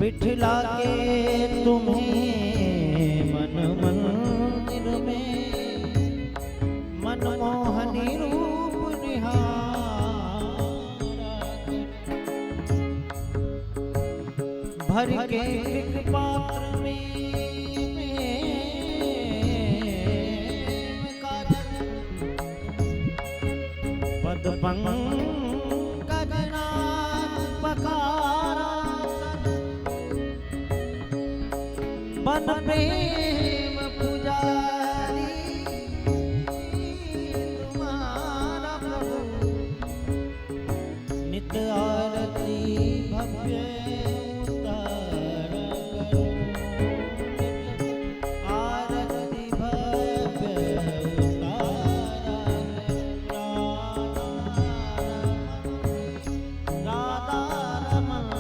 बिठला के तुम्हें मन मंदिर में मनमोहनी रूप निहारा भर के पात्र में पद पंकज नाथ पकारा बन प्रेम पुजारी तुम्हारा प्रभु नित आरती भव्य उतारा करो आरती भव्य उतारा राधा रमन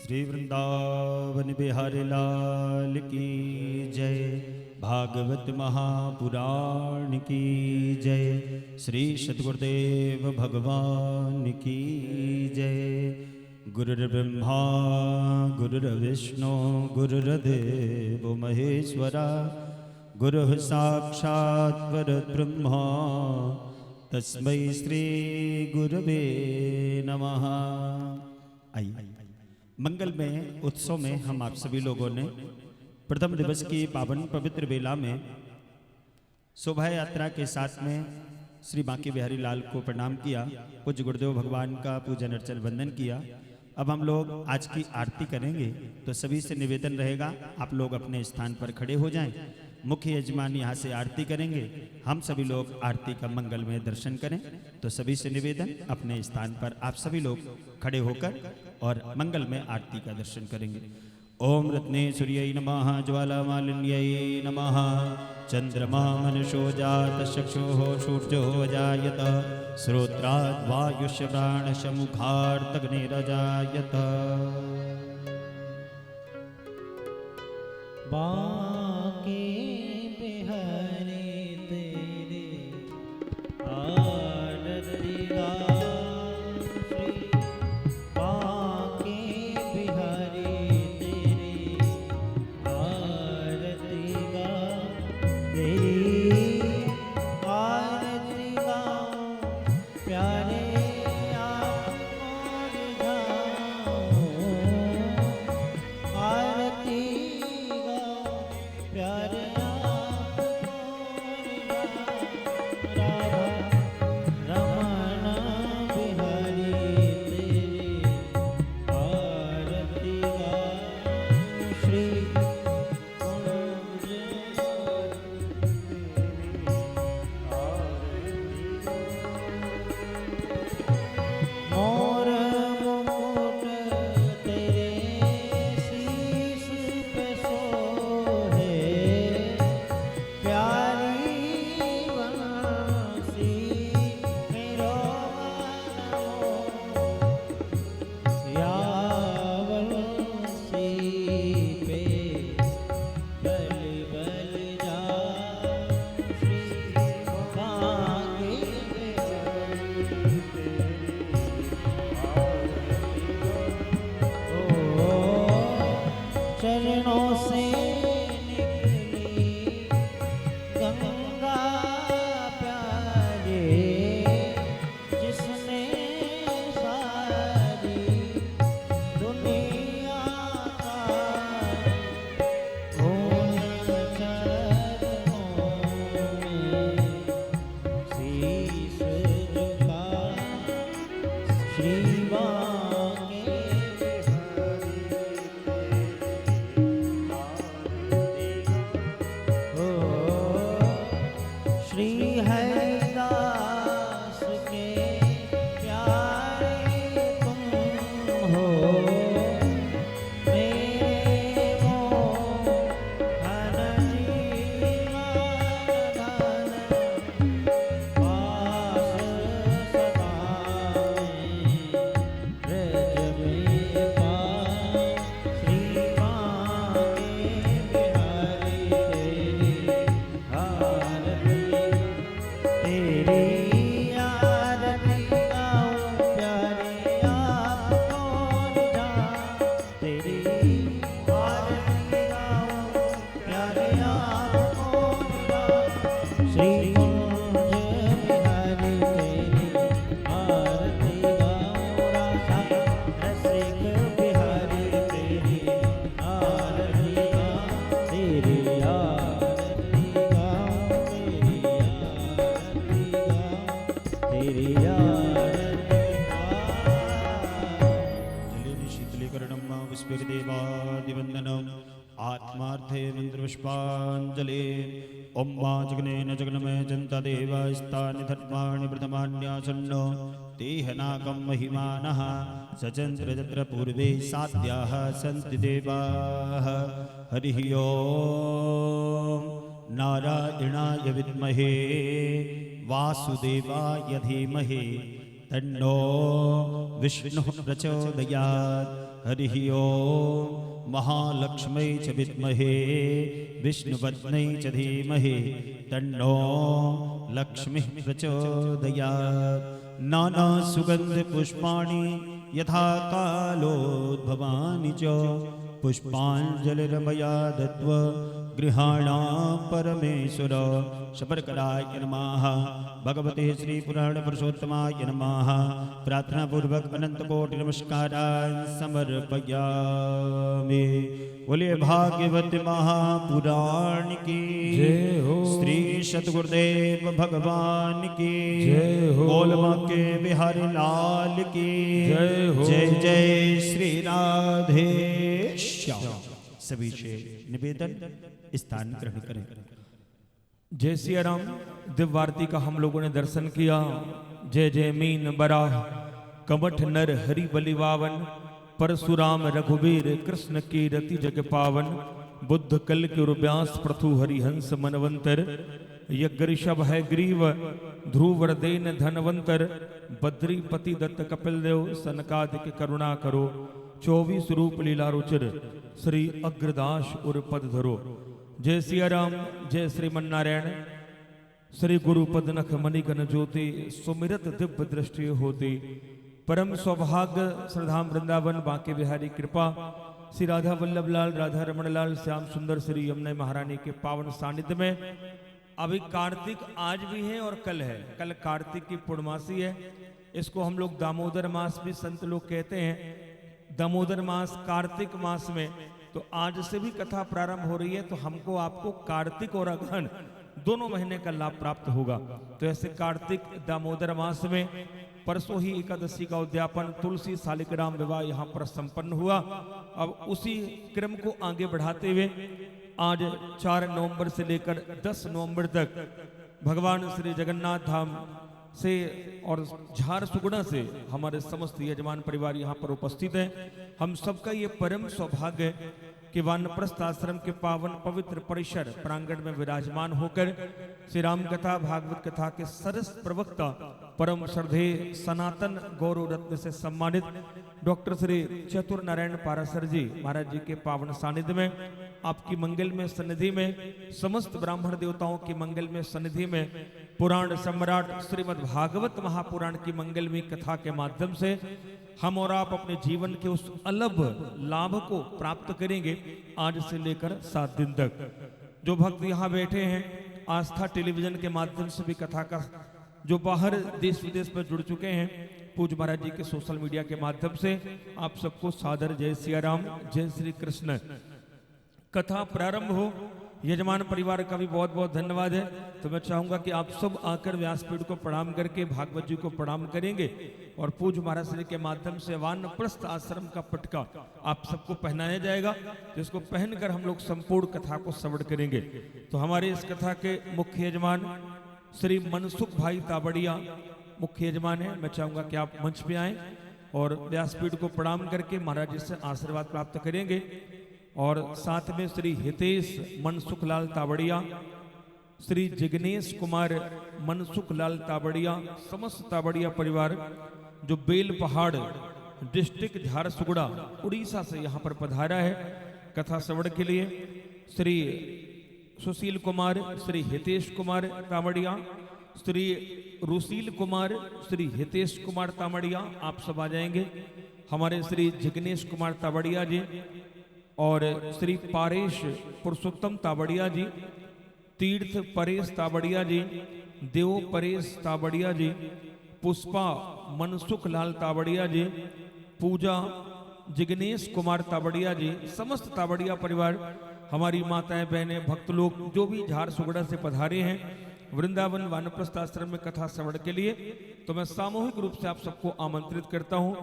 श्री वृंदावन बिहारी लाल की जय। भागवत महापुराण की जय। श्री सद्गुरुदेव भगवान की जय। गुरुर्ब्रह्मा गुरुर्विष्णु गुरुर्देव महेश्वरा गुरुः साक्षात् परब्रह्म तस्मै श्री गुरवे नमः। आइए मंगल में उत्सव में हम आप सभी लोगों ने प्रथम दिवस की पावन पवित्र बेला में शोभा यात्रा के साथ में श्री बांके बिहारी लाल को प्रणाम किया, पूज्य गुरुदेव भगवान का पूजन अर्चन वंदन किया। अब हम लोग आज की आरती करेंगे, तो सभी से निवेदन रहेगा आप लोग अपने स्थान पर खड़े हो जाएं। मुख्य यजमान यहाँ से आरती करेंगे, हम सभी लोग आरती का मंगल में दर्शन करें। तो सभी से निवेदन अपने स्थान पर आप सभी लोग खड़े होकर और मंगल में आरती का दर्शन करेंगे। ओम रत्नेश्वर्यै नमः, ज्वालामालिन्यै नमः। चंद्रमा मनशो जात चक्षुः सूर्यो जायत, श्रोत्रात् वायुष्य प्राणश मुखार्तग्निरजायत। बांके बिहारी तेरे आरती गाऊं श्री बांके बिहारी तेरे आरती गाऊं तेरी आरती गाऊं प्यारे आपको रिझाऊं आरती सलिकर्णम विस्फीर्देवादिवंदनम आत्मार्थे मंत्रपुष्पांजलि ओम मा जगनेन जगन्मय जनता देवास्तानि धर्माणि प्रथमान्यासन्नो तेहनाकं महिमानः सचन्द्र जत्र पूर्वे साध्याः सन्ति देवाः हरिः ओम नारायणाय विद्महे वासुदेवाय धीमहि तन्नो विष्णुः प्रचोदयात् हरिः ओम महालक्ष्मै च विद्महे विष्णुपत्न्यै च धीमहि तन्नो लक्ष्मीः प्रचोदयात् नाना सुगंध पुष्पाणि यथा कालोद्भवानि च पुष्पाञ्जलिर्मया दत्त्वा गृहाणां परमेश्वर शबरकराय नमः भगवते श्री पुराण पुरुषोत्तमाय नमः प्रार्थनापूर्वक अनंत कोटि नमस्कारान् समर्पयामि। बोलिए भाग्यवती महापुराण की जय हो। श्री सतगुरुदेव भगवान की जय हो। बोल बांके बिहारी लाल की जय हो। जय जय श्री राधे श्याम। सभी से निवेदन स्थान ग्रहण करें। जय सिया राम। दिव्य आरती का हम लोगों ने दर्शन किया। जय जय मीन बराह कमठ नर हरि बलि वावन परशुराम रघुवीर कृष्ण की रति जग पावन बुद्ध कल के व्यास प्रथु हरिहंस मनवंतर यज्ञ ऋषभ है ग्रीव ध्रुव देन धनवंतर बद्रीपति दत्त कपिल देव सनकादिक करुणा करो 24 रूप लीला रुचिर श्री अग्रदास उर पद धरो। जय सिया राम। जय श्रीमन नारायण। श्री गुरु पदनख मणिगण ज्योति सुमिरत दिव्य दृष्टि होती परम सौभाग्य श्रद्धाम वृंदावन बांके बिहारी कृपा श्री राधा वल्लभ लाल राधा रमण लाल श्याम सुंदर श्री यमुना महारानी के पावन सानिध्य में अभी कार्तिक आज भी है और कल है। कल कार्तिक की पूर्णमासी है। इसको हम लोग दामोदर मास भी संत लोग कहते हैं। दामोदर मास कार्तिक मास में तो आज से भी कथा प्रारंभ हो रही है। तो हमको आपको कार्तिक और अगहन दोनों महीने का लाभ प्राप्त होगा। तो ऐसे कार्तिक दामोदर मास में परसों ही एकादशी का उद्यापन तुलसी शालिग्राम विवाह यहाँ पर संपन्न हुआ। अब उसी क्रम को आगे बढ़ाते हुए आज 4 नवंबर से लेकर 10 नवंबर तक भगवान श्री जगन्नाथ धाम से और झारसुगुड़ा से हमारे समस्त यजमान परिवार यहाँ पर उपस्थित है। हम सबका ये परम सौभाग्य है कि वानप्रस्थ आश्रम के पावन पवित्र परिसर प्रांगण में विराजमान होकर श्री राम कथा भागवत कथा के सरस प्रवक्ता परम श्रद्धेय सनातन गौरव रत्न से सम्मानित डॉक्टर श्री चतुर नारायण पारासर जी महाराज जी के पावन सानिध्य में आपकी मंगल में सन्निधि में समस्त ब्राह्मण देवताओं की मंगल में सन्निधि में पुराण सम्राट श्रीमद् भागवत महापुराण की मंगलमयी कथा के माध्यम से हम और आप अपने जीवन के उस अलभ लाभ को प्राप्त करेंगे। आज से लेकर 7 दिन तक जो भक्त यहाँ बैठे हैं आस्था टेलीविजन के माध्यम से भी कथा का जो बाहर देश विदेश में जुड़ चुके हैं पूज्य महाराज जी के सोशल मीडिया के माध्यम से आप सबको सादर जय सिया राम जय श्री कृष्ण। कथा प्रारंभ हो। यजमान परिवार का भी बहुत बहुत धन्यवाद है। तो मैं चाहूंगा कि आप सब आकर व्यासपीठ को प्रणाम करके भागवत जी को प्रणाम करेंगे और पूज्य महाराज श्री के माध्यम से वानप्रस्थ आश्रम का पटका आप सबको पहनाया जाएगा जिसको पहनकर हम लोग संपूर्ण कथा को श्रवण करेंगे। तो हमारे इस कथा के मुख्य यजमान श्री मनसुख भाई ताबड़िया मुख्य यजमान है। मैं चाहूंगा कि आप मंच पे आए और व्यासपीठ को प्रणाम करके महाराज जी से आशीर्वाद प्राप्त करेंगे। और साथ में श्री हितेश मनसुख लाल ताबड़िया श्री जिग्नेश कुमार मनसुख लाल ताबड़िया समस्त ताबड़िया परिवार जो बेल पहाड़ डिस्ट्रिक्ट झारसुगुड़ा उड़ीसा से यहाँ पर पधारा है कथा श्रवण के लिए। श्री सुशील कुमार श्री हितेश कुमार ताबड़िया श्री रुशील कुमार श्री हितेश कुमार ताबड़िया आप सब आ जाएंगे। हमारे श्री जिग्नेश कुमार ताबड़िया जी और श्री पारेश पुरुषोत्तम ताबड़िया जी तीर्थ परेश ताबड़िया जी देव परेश ताबड़िया जी पुष्पा मनसुख लाल ताबड़िया जी पूजा जिग्नेश कुमार ताबड़िया जी समस्त ताबड़िया परिवार हमारी माताएं बहनें भक्त लोग जो भी झारसुगड़ा से पधारे हैं वृंदावन वानप्रस्थ आश्रम में कथा श्रवण के लिए। तो मैं सामूहिक रूप से आप सबको आमंत्रित करता हूं।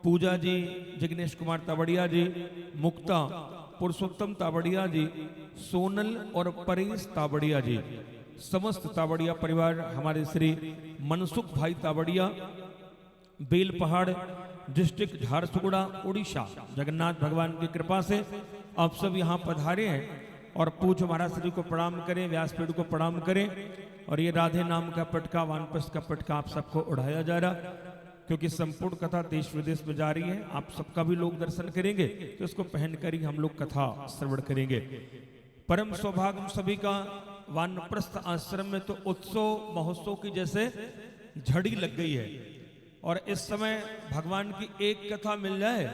पूजा जी, जिग्नेश कुमार तावड़िया जी, मुक्ता, पुरुषोत्तम तावड़िया जी, सोनल और परेश तावड़िया जी, समस्त तावड़िया परिवार, हमारे श्री मनसुख भाई तावड़िया, बेल पहाड़ डिस्ट्रिक्ट झारसुगुड़ा उड़ीसा, जगन्नाथ भगवान की कृपा से आप सब यहाँ पधारे हैं और पूज्य महाराज श्री को प्रणाम करें, व्यासपीठ को प्रणाम करें। और ये राधे नाम का पटका, वानप्रस्थ का पटका आप सबको उड़ाया जा रहा, क्योंकि संपूर्ण कथा देश विदेश में जा रही है। आप सबका भी लोग दर्शन करेंगे तो इसको पहनकर ही हम लोग कथा श्रवण करेंगे। परम सौभाग्य हम सभी का, वानप्रस्थ आश्रम में तो उत्सव महोत्सव की जैसे झड़ी लग गई है। और इस समय भगवान की एक कथा मिल जाए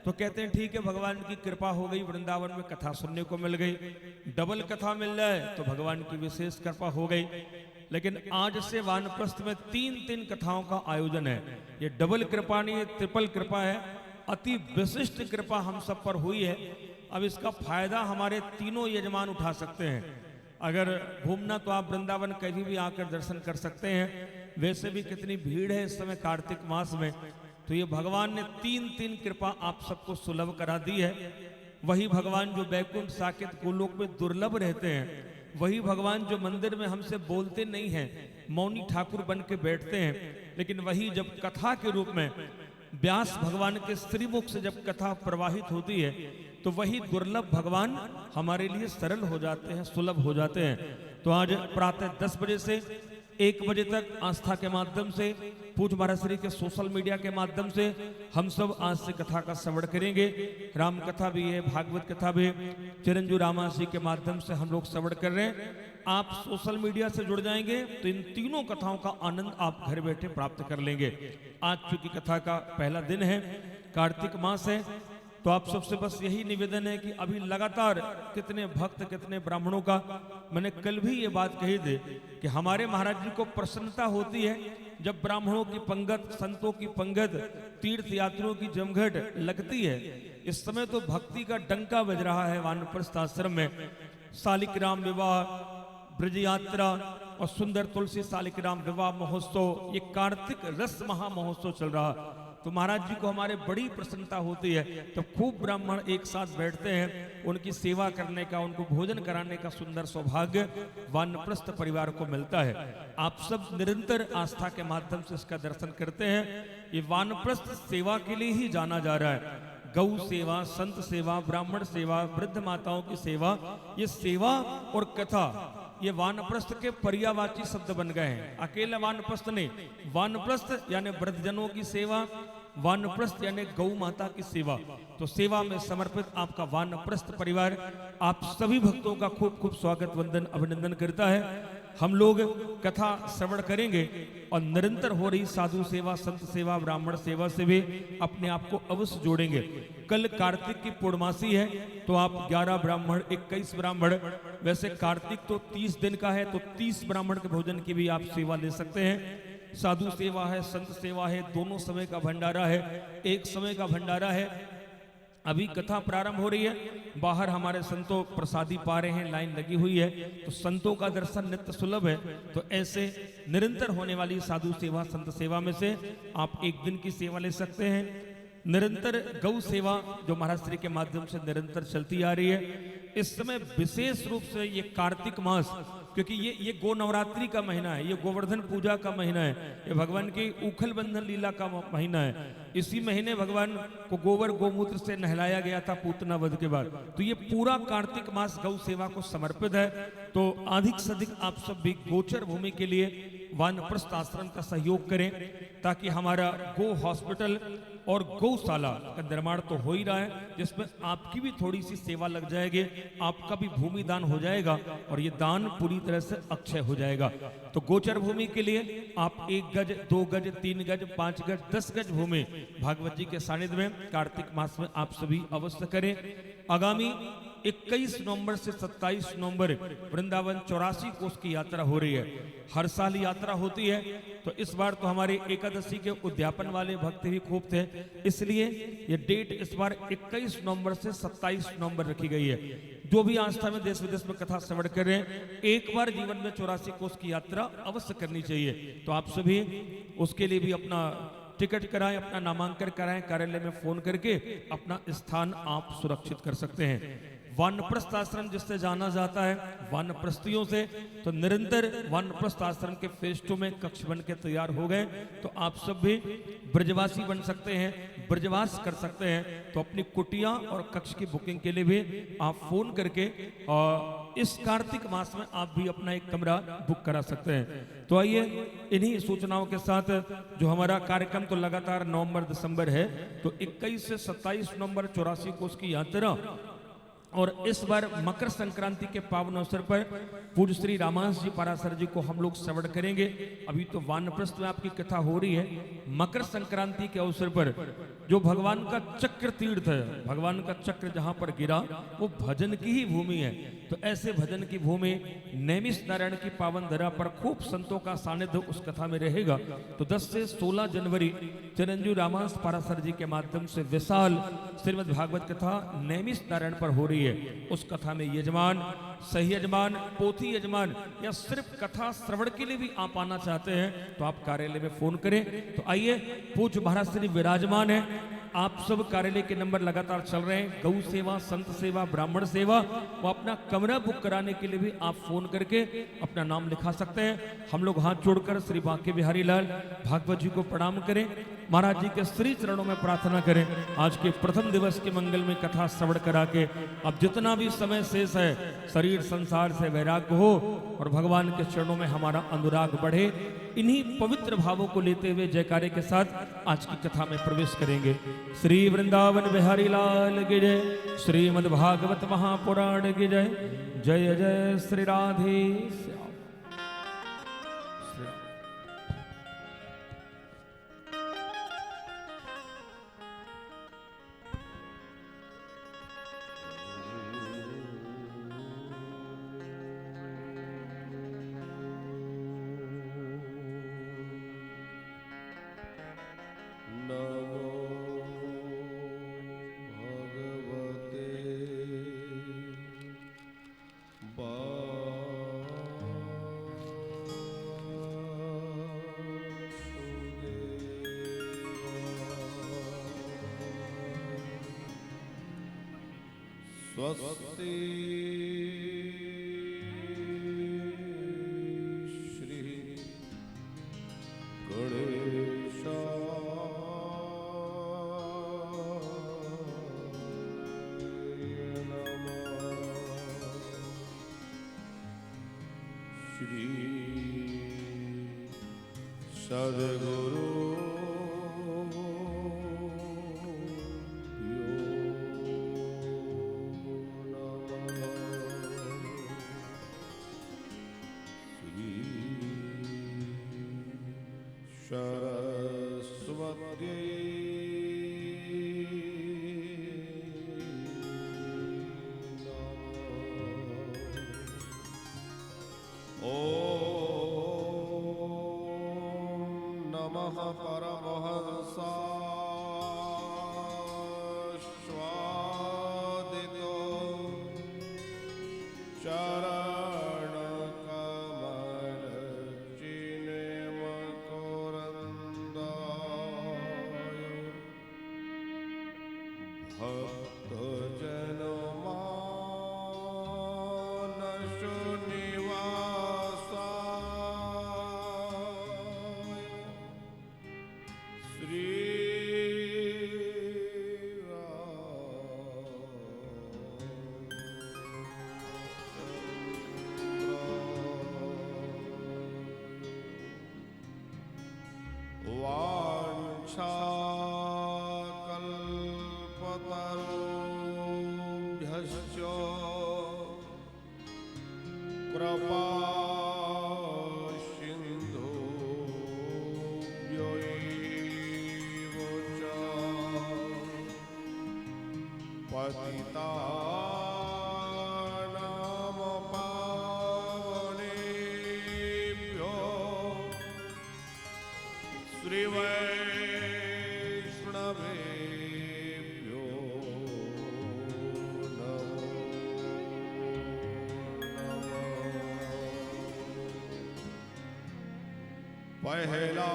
तो कहते हैं ठीक है, भगवान की कृपा हो गई, वृंदावन में कथा सुनने को मिल गई। डबल कथा मिल जाए तो भगवान की विशेष कृपा हो गई। लेकिन आज से वानप्रस्थ में 3 कथाओं का आयोजन है। ये डबल कृपा नहीं, ट्रिपल कृपा है। अति विशिष्ट कृपा हम सब पर हुई है। अब इसका फायदा हमारे तीनों यजमान उठा सकते हैं। अगर घूमना तो आप वृंदावन कभी भी आकर दर्शन कर सकते हैं। वैसे भी कितनी भीड़ है इस समय कार्तिक मास में, तो ये भगवान ने 3 कृपा आप सबको सुलभ करा दी है। वही भगवान जो बैकुंठ साकेत गोलोक में दुर्लभ रहते हैं, वही भगवान जो मंदिर में हमसे बोलते नहीं हैं, मौनी ठाकुर बन के बैठते हैं, लेकिन वही जब कथा के रूप में व्यास भगवान के श्रीमुख से जब कथा प्रवाहित होती है तो वही दुर्लभ भगवान हमारे लिए सरल हो जाते हैं, सुलभ हो जाते हैं। तो आज प्रातः 10 बजे से 1 बजे तक आस्था के माध्यम से, पूज्य महाराज श्री के सोशल मीडिया के माध्यम से हम सब आज से कथा का श्रवण करेंगे। राम कथा भी है, भागवत कथा भी, चिरंजीव रामासी के माध्यम से हम लोग श्रवण कर रहे हैं। आप सोशल मीडिया से जुड़ जाएंगे तो इन तीनों कथाओं का आनंद आप घर बैठे प्राप्त कर लेंगे। आज चूंकि कथा का पहला दिन है, कार्तिक मास है, तो आप सबसे बस यही निवेदन है कि अभी लगातार कितने भक्त, कितने ब्राह्मणों का, मैंने कल भी ये बात कही थी कि हमारे महाराज जी को प्रसन्नता होती है जब ब्राह्मणों की पंगत, संतों की पंगत, तीर्थ यात्रियों की जमघट लगती है। इस समय तो भक्ति का डंका बज रहा है वानप्रस्थ आश्रम में। शालिग्राम विवाह, ब्रज यात्रा और सुंदर तुलसी शालिग्राम विवाह महोत्सव, ये कार्तिक रस महा महोत्सव चल रहा। तो महाराज जी को हमारे बड़ी प्रसन्नता होती है। तो खूब ब्राह्मण एक साथ बैठते हैं, उनकी सेवा करने का, उनको भोजन कराने का सुंदर सौभाग्य वानप्रस्थ परिवार को मिलता है। आप सब निरंतर आस्था के माध्यम से इसका दर्शन करते हैं। ये वानप्रस्थ सेवा के लिए ही जाना जा रहा है। गौ सेवा, संत सेवा, ब्राह्मण सेवा, वृद्ध माताओं की सेवा, ये सेवा और कथा, ये वानप्रस्थ के पर्यायवाची शब्द बन गए हैं। अकेला वानप्रस्थ नहीं, वानप्रस्थ यानी वृद्धजनों की सेवा, वानप्रस्थ यानी गौ माता की सेवा। तो सेवा में समर्पित आपका वानप्रस्थ परिवार आप सभी भक्तों का खूब खूब स्वागत, वंदन, अभिनंदन करता है। हम लोग कथा श्रवण करेंगे और निरंतर हो रही साधु सेवा, संत सेवा, ब्राह्मण सेवा से भी अपने आप को अवश्य जोड़ेंगे। कल कार्तिक की पूर्णमासी है, तो आप 11 ब्राह्मण, 21 ब्राह्मण, वैसे कार्तिक तो 30 दिन का है, तो 30 ब्राह्मण के भोजन की भी आप सेवा ले सकते हैं। साधु सेवा है, संत सेवा है, दोनों समय का भंडारा है, एक समय का भंडारा है। अभी कथा प्रारंभ हो रही है, बाहर हमारे संतों प्रसादी पा रहे हैं, लाइन लगी हुई है, तो संतों का दर्शन नित्य सुलभ है। तो ऐसे निरंतर होने वाली साधु सेवा, संत सेवा में से आप एक दिन की सेवा ले सकते हैं। निरंतर गौ सेवा जो महाराज श्री के माध्यम से निरंतर चलती आ रही है। इस समय विशेष रूप से ये कार्तिक मास, क्योंकि ये गो नवरात्रि का महीना है, ये गोवर्धन पूजा का महीना है, ये भगवान की उखल बंधन लीला का महीना है। इसी महीने भगवान को गोबर गोमूत्र से नहलाया गया था पूतना वध के बाद। तो ये पूरा कार्तिक मास गौ सेवा को समर्पित है। तो अधिक से अधिक आप सब भी गोचर भूमि के लिए वानप्रस्थ आश्रम का सहयोग करें, ताकि हमारा गो हॉस्पिटल और गौशाला का निर्माण तो हो ही रहा है, जिसमें आपकी भी थोड़ी सी सेवा लग जाएगी, आपका भी भूमि दान हो जाएगा और ये दान पूरी तरह से अक्षय हो जाएगा। तो गोचर भूमि के लिए आप 1 गज, 2 गज, 3 गज, 5 गज, 10 गज भूमि भागवत जी के सानिध्य में कार्तिक मास में आप सभी अवश्य करें। आगामी 21 नवंबर से 27 नवंबर वृंदावन 84 कोस की यात्रा हो रही है। हर साल यात्रा होती है, तो इस बार तो हमारे एकादशी के उद्यापन वाले भक्त भी खूब थे, इसलिए ये डेट इस बार 21 नवंबर से 27 नवंबर रखी गई है। जो भी आस्था में देश विदेश में कथा श्रवण कर रहे हैं, एक बार जीवन में 84 कोस की यात्रा अवश्य करनी चाहिए। तो आप सभी उसके लिए भी अपना टिकट कराएं, अपना नामांकन कराएं, कार्यालय में फोन करके अपना स्थान आप सुरक्षित कर सकते हैं। वानप्रस्थ आश्रम जिससे जाना जाता है वानप्रस्थियों से, तो निरंतर वानप्रस्थ आश्रम के फेज 2 में कक्ष बन के तैयार हो गए, तो आप सब भी ब्रजवासी बन सकते हैं, ब्रजवास कर सकते हैं। तो अपनी कुटिया और कक्ष की बुकिंग के लिए भी आप फोन करके और इस कार्तिक मास में आप भी अपना एक कमरा बुक करा सकते हैं। तो आइए इन्हीं सूचनाओं के साथ जो हमारा कार्यक्रम तो लगातार नवंबर दिसंबर है, तो 21 से 27 नवंबर 84 कोष की यात्रा, और इस बार मकर संक्रांति के पावन अवसर पर पूज्य श्री रामांश जी पारासर जी को हम लोग श्रवण करेंगे। अभी तो वानप्रस्थ में आपकी कथा हो रही है, मकर संक्रांति के अवसर पर जो भगवान का चक्र तीर्थ है, भगवान का चक्र जहां पर गिरा वो भजन की ही भूमि है। तो ऐसे भजन की भूमि नैमिष नारायण की पावन धरा पर खूब संतों का सानिध्य उस कथा में रहेगा। तो 10 से 16 जनवरी चिरंजीव रामांश पारासर जी के माध्यम से विशाल श्रीमद् भागवत कथा नैमिष नारायण पर हो रही है। उस कथा में यजमान, सही यजमान, पोथी यजमान या सिर्फ कथा श्रवण के लिए भी आप आना चाहते हैं तो आप कार्यालय में फोन करें। तो आइए, पूज्य महाराज श्री विराजमान है, आप सब कार्यालय के नंबर लगातार चल रहे हैं, गौ सेवा, संत सेवा, ब्राह्मण सेवा, वो अपना कमरा बुक कराने के लिए भी आप फोन करके अपना नाम लिखा सकते हैं। हम लोग हाथ जोड़कर श्री बांके बिहारी लाल भागवत जी को प्रणाम करें, महाराज जी के श्री चरणों में प्रार्थना करें। आज के प्रथम दिवस के मंगल में कथा श्रवण करा के अब जितना भी समय शेष है शरीर संसार से वैराग्य हो और भगवान के चरणों में हमारा अनुराग बढ़े, इन्हीं पवित्र भावों को लेते हुए जयकारे के साथ आज की कथा में प्रवेश करेंगे। श्री वृंदावन बिहारी लाल की जय, श्रीमद् भागवत महापुराण की जय। जय जय श्री राधे श्याम। स्वस्ति श्री गणेशाय नमः। श्री सद्गुरु सरस्वती ओम नमः परमहंसास्वादितो चरण वाञ्छाकल्पतरुभ्यश्च कृपा सिन्धुभ्यो एव च पतितानां पावनेभ्यो श्रीवैष्णवेभ्यो नमो नमः। पहला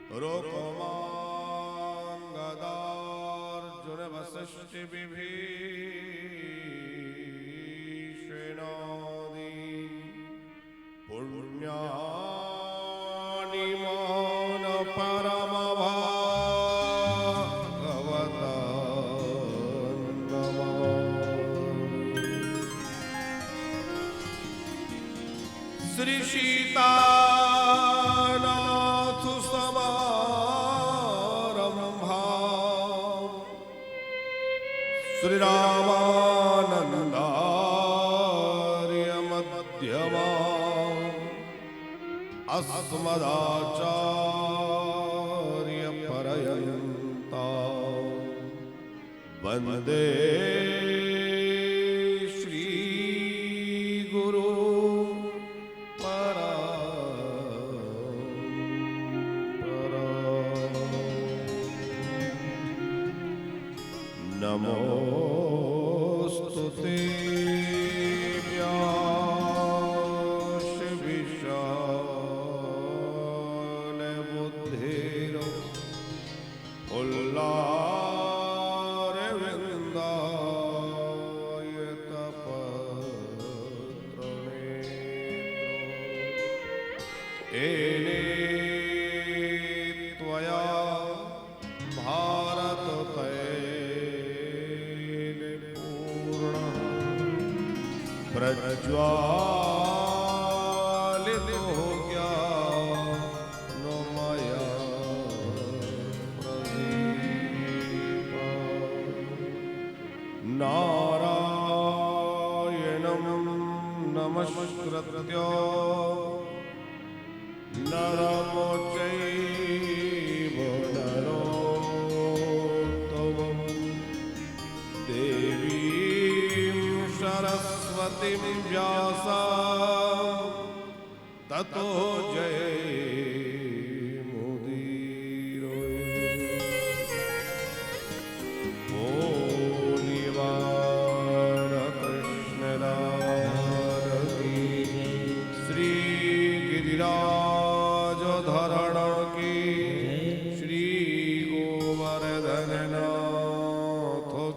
रोकमान गदार्जुन वसिष्ठ विभीषणादि पुण्यानि मान परम भागवता नमामि। श्री सीतानाथ समारंभा श्री रामानंदार्य मध्यमा अस्मदाचार्य पर्यन्ता वंदे श्री गुरु नमोस्तुते व्यास विशाल बुद्धिर उल्लारविन्दाय तपत्रनेत्र एने त्वया भारत प्रज्वालित हो गया नो माया प्रदीप नारायणं नमस्कृत्य नरं चैव नरोत्तमं देवीं सरस्वतीं व्यासा ततो जयमुदीरये। बोलिवार कृष्णलाल की श्री गिरिराज धरण की श्री गोवर्धननाथ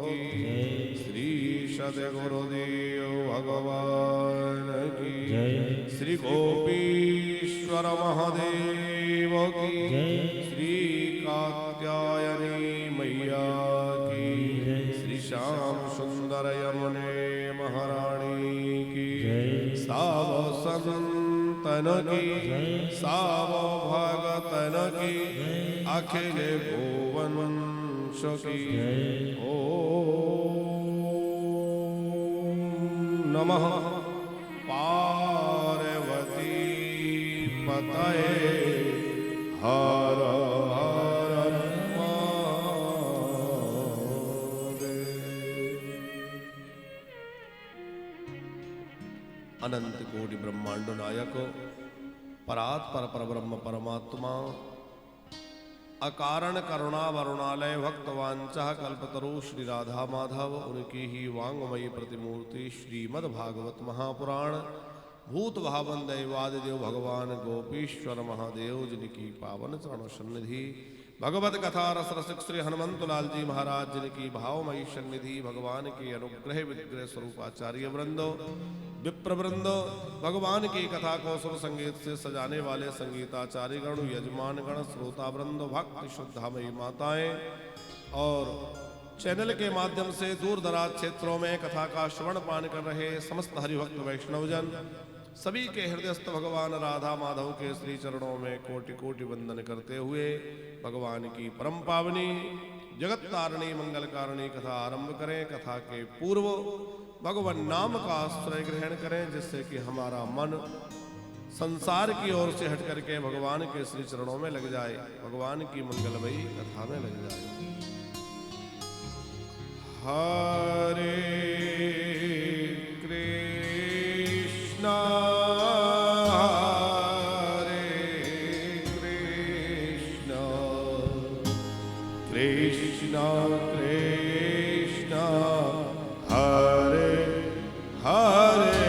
की श्री सद्गुरुदेव भगवान की श्री गोपीश्वर महादेव की श्री कात्यायनी मैया की श्री श्याम सुंदर यमुने महारानी की साव संतन की साव भगतन की अखिल भुवनवंश की नमः पार्वती पतये हर हर महादेव। अनंत कोटि ब्रह्मांड नायक परात्पर परब्रह्म परमात्मा अकारण करुणा वरुणालय भक्तवांचा कल्पतरु श्री राधा माधव उनकी ही वांगमयी प्रतिमूर्ति श्रीमद् भागवत महापुराण भूत भावन दैवादिदेव भगवान गोपीश्वर महादेव जिनकी पावन चरण सन्निधि भगवत कथा रस रसिक श्री हनुमंत लाल जी महाराज जिनकी भावमयी सन्निधि भगवान के अनुग्रह विग्रह स्वरूपाचार्य वृंदो विप्र वृंदो भगवान की कथा को सुर संगीत से सजाने वाले संगीताचार्य गण यजमान गण श्रोता वृंदो भक्ति श्रद्धामयी माताएं और चैनल के माध्यम से दूर दराज क्षेत्रों में कथा का श्रवण पान कर रहे समस्त हरिभक्त वैष्णवजन सभी के हृदयस्थ भगवान राधा माधव के श्री चरणों में कोटि कोटि वंदन करते हुए भगवान की परम पावनी जगत तारणी मंगल कारणी कथा आरंभ करें। कथा के पूर्व भगवान नाम का आश्रय ग्रहण करें जिससे कि हमारा मन संसार की ओर से हट करके भगवान के श्री चरणों में लग जाए, भगवान की मंगलमयी कथा में लग जाए। हरे कृष्णा कृष्णा कृष्णा हरे हरे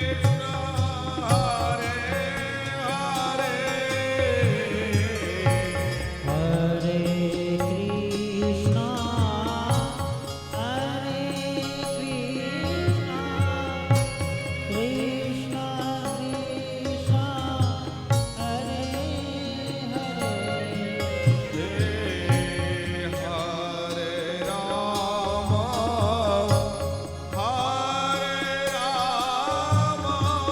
Hare Rama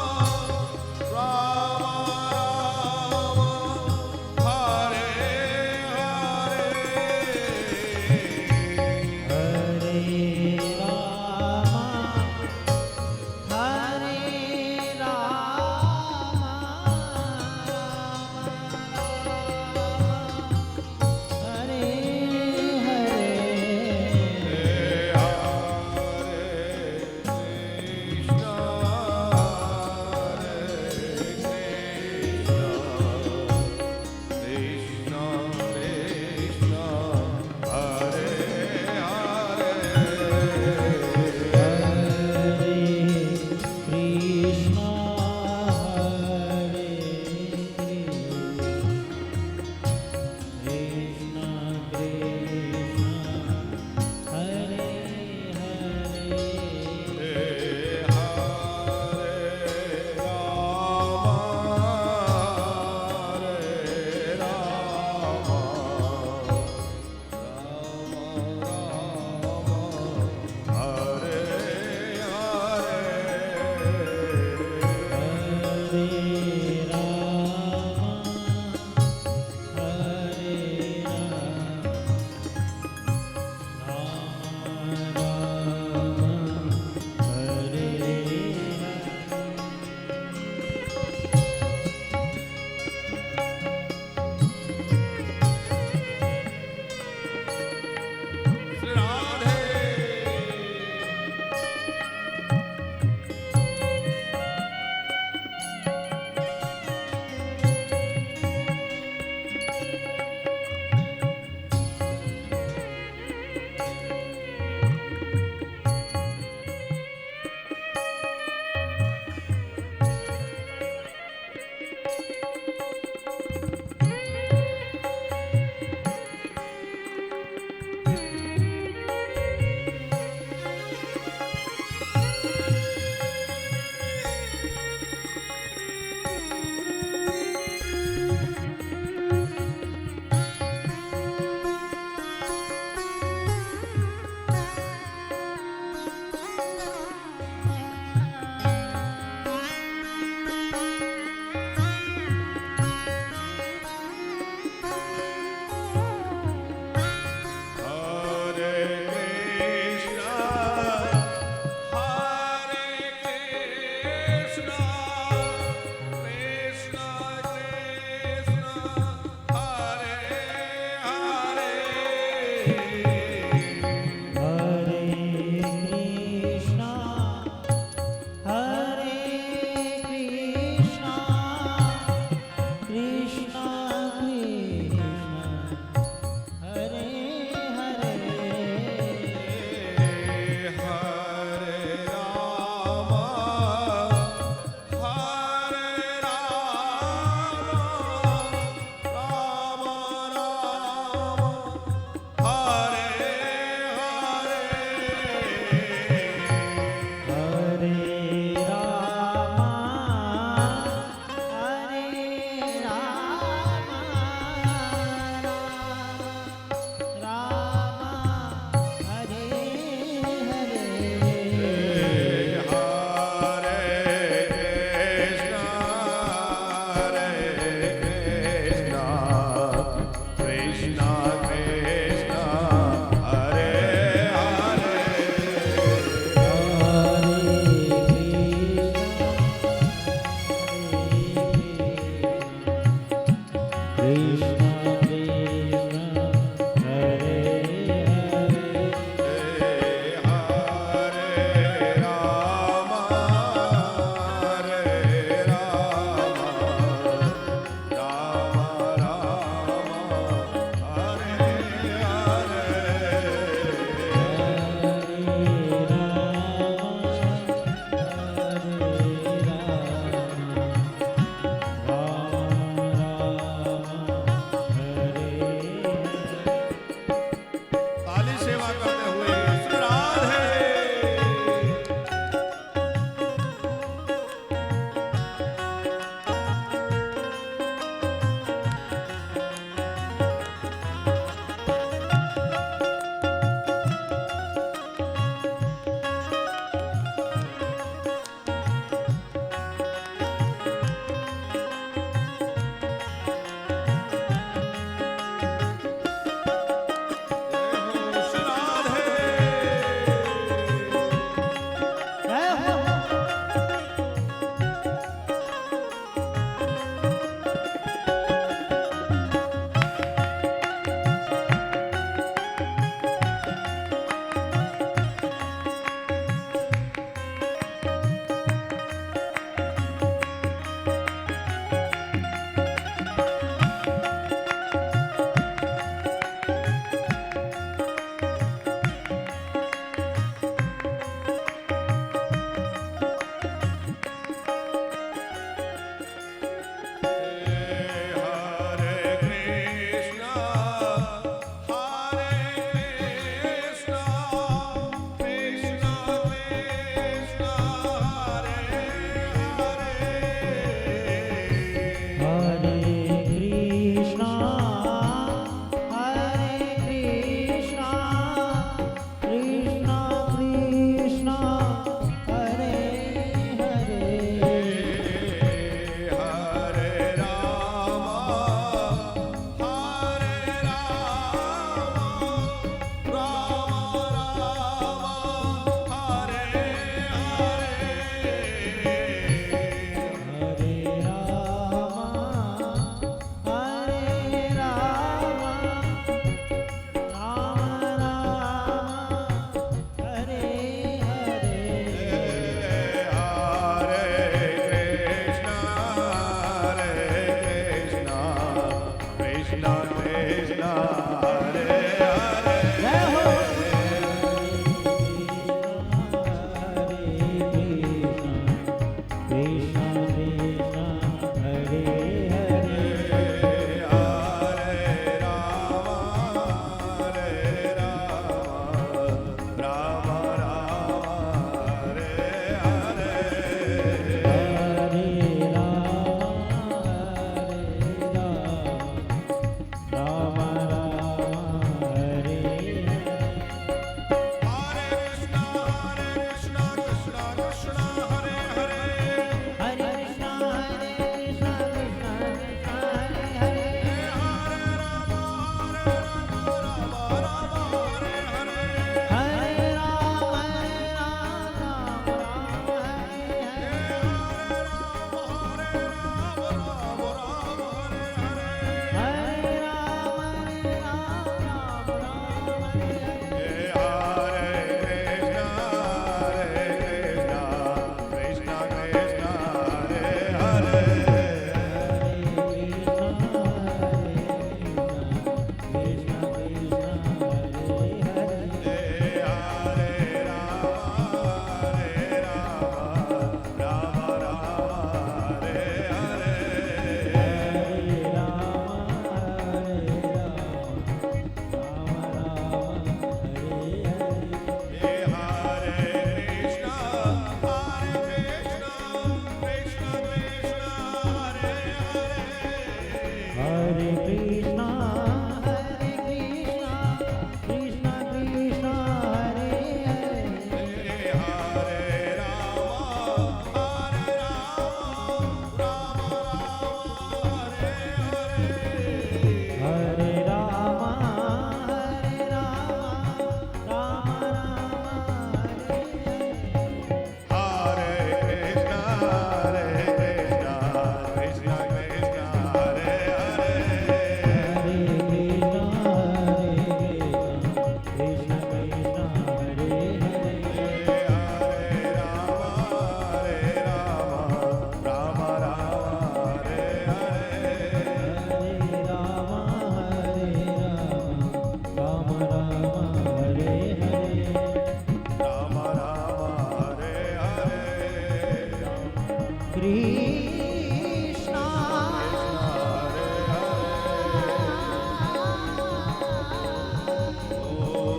कृष्ण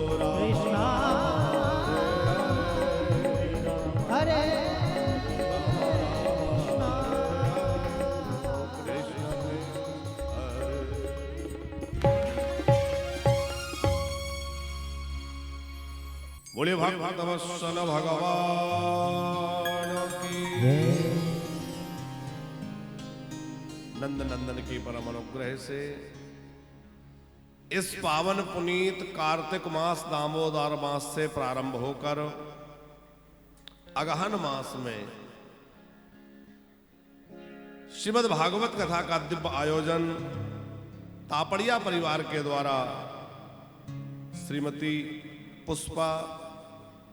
कृष्ण हरे बोले भक्त वत्सल भगवान की नंद नंदन की परम अनुग्रह से इस पावन पुनीत कार्तिक मास दामोदर मास से प्रारंभ होकर अगहन मास में श्रीमद् भागवत कथा का दिव्य आयोजन तापड़िया परिवार के द्वारा श्रीमती पुष्पा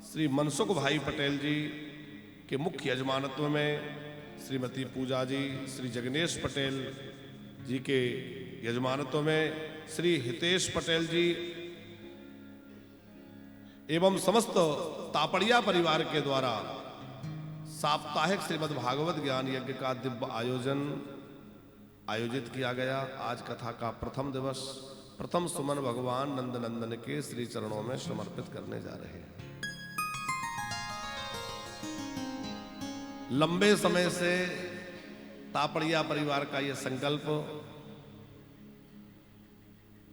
श्री मनसुख भाई पटेल जी के मुख्य यजमानत्व में श्रीमती पूजा जी श्री जगनेश पटेल जी के यजमानत्व में श्री हितेश पटेल जी एवं समस्त तापड़िया परिवार के द्वारा साप्ताहिक श्रीमद् भागवत ज्ञान यज्ञ का दिव्य आयोजन आयोजित किया गया। आज कथा का प्रथम दिवस प्रथम सुमन भगवान नंद नंदन के श्री चरणों में समर्पित करने जा रहे हैं। लंबे समय से तापड़िया परिवार का यह संकल्प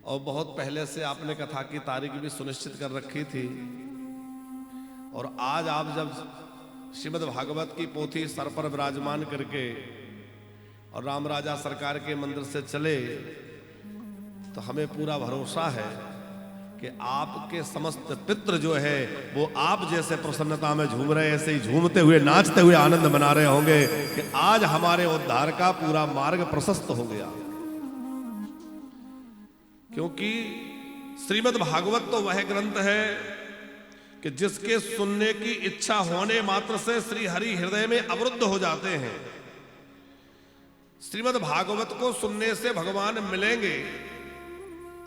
और बहुत पहले से आपने कथा की तारीख भी सुनिश्चित कर रखी थी और आज आप जब श्रीमद् भागवत की पोथी सर पर विराजमान करके और राम राजा सरकार के मंदिर से चले तो हमें पूरा भरोसा है कि आपके समस्त पितृ जो है वो आप जैसे प्रसन्नता में झूम रहे ऐसे ही झूमते हुए नाचते हुए आनंद मना रहे होंगे कि आज हमारे उद्धार का पूरा मार्ग प्रशस्त हो गया। क्योंकि श्रीमद् भागवत तो वह ग्रंथ है कि जिसके सुनने की इच्छा होने मात्र से श्री हरि हृदय में अवरुद्ध हो जाते हैं। श्रीमद् भागवत को सुनने से भगवान मिलेंगे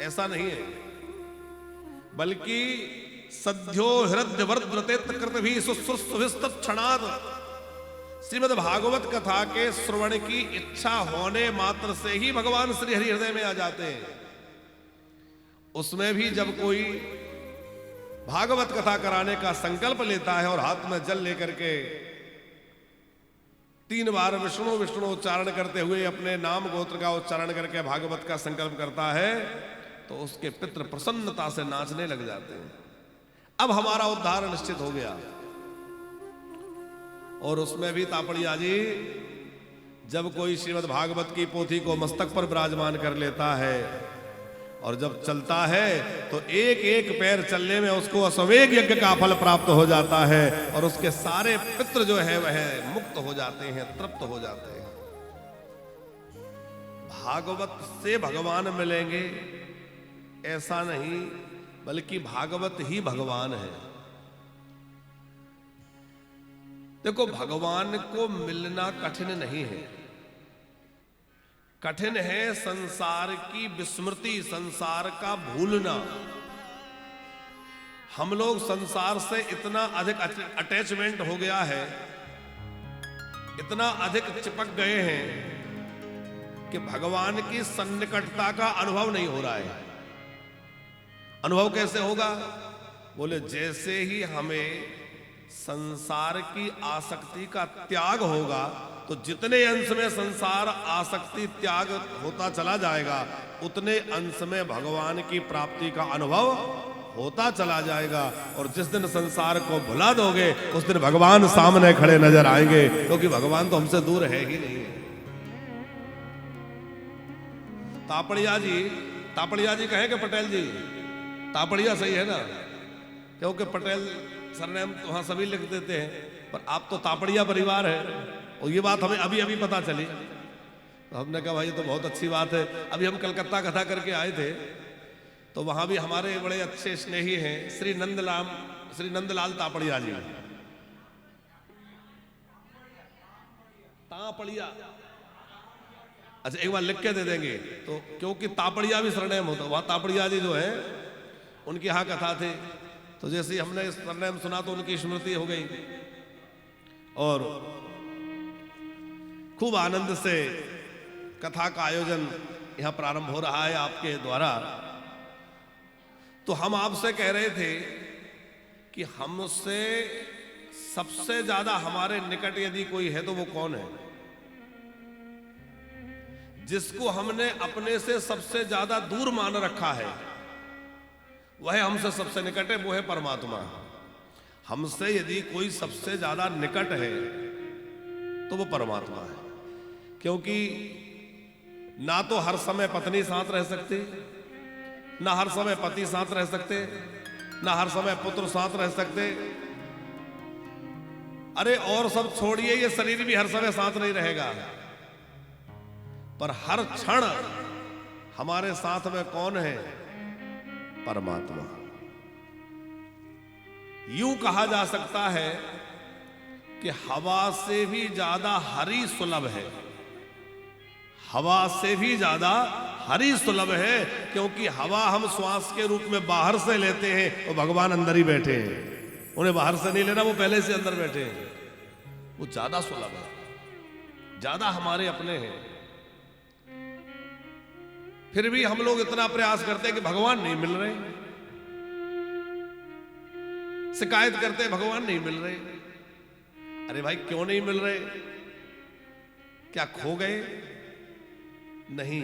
ऐसा नहीं है, बल्कि सद्यो हृदय वर्द्रते कृत भी सुश्रुष्टक्षणात् श्रीमद् भागवत कथा के श्रवण की इच्छा होने मात्र से ही भगवान श्री हरि हृदय में आ जाते हैं। उसमें भी जब कोई भागवत कथा कराने का संकल्प लेता है और हाथ में जल लेकर के 3 बार विष्णु विष्णु उच्चारण करते हुए अपने नाम गोत्र का उच्चारण करके भागवत का संकल्प करता है तो उसके पितृ प्रसन्नता से नाचने लग जाते हैं। अब हमारा उद्धार निश्चित हो गया। और उसमें भी तापड़िया जी जब कोई श्रीमद् भागवत की पोथी को मस्तक पर विराजमान कर लेता है और जब चलता है तो एक एक पैर चलने में उसको अश्वमेध यज्ञ का फल प्राप्त हो जाता है और उसके सारे पितृ जो है वह मुक्त हो जाते हैं, तृप्त हो जाते हैं। भागवत से भगवान मिलेंगे ऐसा नहीं, बल्कि भागवत ही भगवान है। देखो, भगवान को मिलना कठिन नहीं है, कठिन है संसार की विस्मृति, संसार का भूलना। हम लोग संसार से इतना अधिक अटैचमेंट हो गया है, इतना अधिक चिपक गए हैं कि भगवान की सन्निकटता का अनुभव नहीं हो रहा है। अनुभव कैसे होगा? बोले जैसे ही हमें संसार की आसक्ति का त्याग होगा तो जितने अंश में संसार आसक्ति त्याग होता चला जाएगा उतने अंश में भगवान की प्राप्ति का अनुभव होता चला जाएगा। और जिस दिन संसार को भुला दोगे उस दिन भगवान सामने खड़े नजर आएंगे, क्योंकि भगवान तो हमसे दूर है ही नहीं। तापड़िया जी कहेंगे पटेल जी, तापड़िया सही है ना, क्योंकि पटेल सरनेम तो वहां सभी लिख देते हैं, पर आप तो तापड़िया परिवार है और ये बात हमें अभी अभी पता चली। तो हमने कहा भाई तो बहुत अच्छी बात है। अभी हम कलकत्ता कथा करके आए थे तो वहां भी हमारे बड़े अच्छे स्नेही हैं श्री नंदलाल तापड़िया जी। तापड़िया, अच्छा एक बार लिख के दे देंगे तो, क्योंकि तापड़िया भी सरनेम होता, वहां तापड़िया जी जो है उनकी यहाँ कथा थे, तो जैसे ही हमने सरनेम सुना तो उनकी स्मृति हो गई। और खूब आनंद से कथा का आयोजन यहां प्रारंभ हो रहा है आपके द्वारा। तो हम आपसे कह रहे थे कि हमसे सबसे ज्यादा हमारे निकट यदि कोई है तो वो कौन है? जिसको हमने अपने से सबसे ज्यादा दूर मान रखा है वह हमसे सबसे निकट है, वो है परमात्मा। हमसे यदि कोई सबसे ज्यादा निकट है तो वो परमात्मा है, क्योंकि ना तो हर समय पत्नी साथ रह सकती, ना हर समय पति साथ रह सकते, ना हर समय पुत्र साथ रह सकते। अरे और सब छोड़िए, ये शरीर भी हर समय साथ नहीं रहेगा, पर हर क्षण हमारे साथ में कौन है? परमात्मा। यूं कहा जा सकता है कि हवा से भी ज्यादा हरि सुलभ है, हवा से भी ज्यादा हरि सुलभ है, क्योंकि हवा हम श्वास के रूप में बाहर से लेते हैं और भगवान अंदर ही बैठे हैं, उन्हें बाहर से नहीं लेना, वो पहले से अंदर बैठे हैं। वो ज्यादा सुलभ है, ज्यादा हमारे अपने हैं। फिर भी हम लोग इतना प्रयास करते हैं कि भगवान नहीं मिल रहे, शिकायत करते हैं भगवान नहीं मिल रहे। अरे भाई क्यों नहीं मिल रहे? क्या खो गए? नहीं,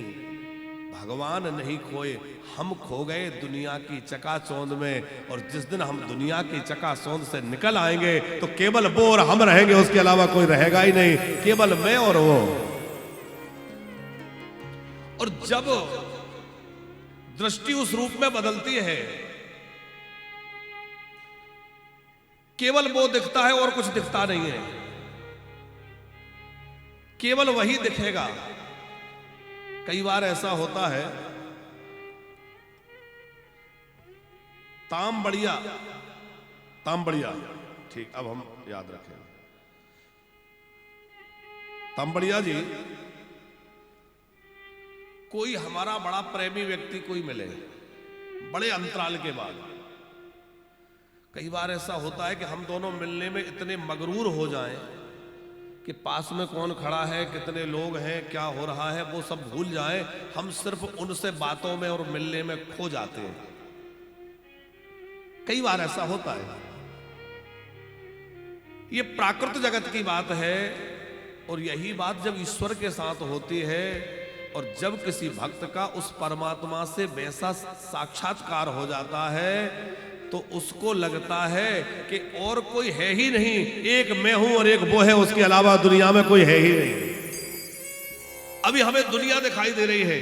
भगवान नहीं खोए, हम खो गए दुनिया की चकाचौंध में। और जिस दिन हम दुनिया की चकाचौंध से निकल आएंगे तो केवल वो और हम रहेंगे, उसके अलावा कोई रहेगा ही नहीं, केवल मैं और वो। और जब दृष्टि उस रूप में बदलती है, केवल वो दिखता है और कुछ दिखता नहीं है, केवल वही दिखेगा। कई बार ऐसा होता है, तामबड़िया, ठीक, अब हम याद रखें। तामबड़िया जी, कोई हमारा बड़ा प्रेमी व्यक्ति कोई मिले बड़े अंतराल के बाद, कई बार ऐसा होता है कि हम दोनों मिलने में इतने मगरूर हो जाएं कि पास में कौन खड़ा है, कितने लोग हैं, क्या हो रहा है, वो सब भूल जाएं। हम सिर्फ उनसे बातों में और मिलने में खो जाते हैं। कई बार ऐसा होता है। ये प्राकृत जगत की बात है, और यही बात जब ईश्वर के साथ होती है और जब किसी भक्त का उस परमात्मा से वैसा साक्षात्कार हो जाता है तो उसको लगता है कि और कोई है ही नहीं, एक मैं हूं और एक वो है, उसके अलावा दुनिया में कोई है ही नहीं। अभी हमें दुनिया दिखाई दे रही है,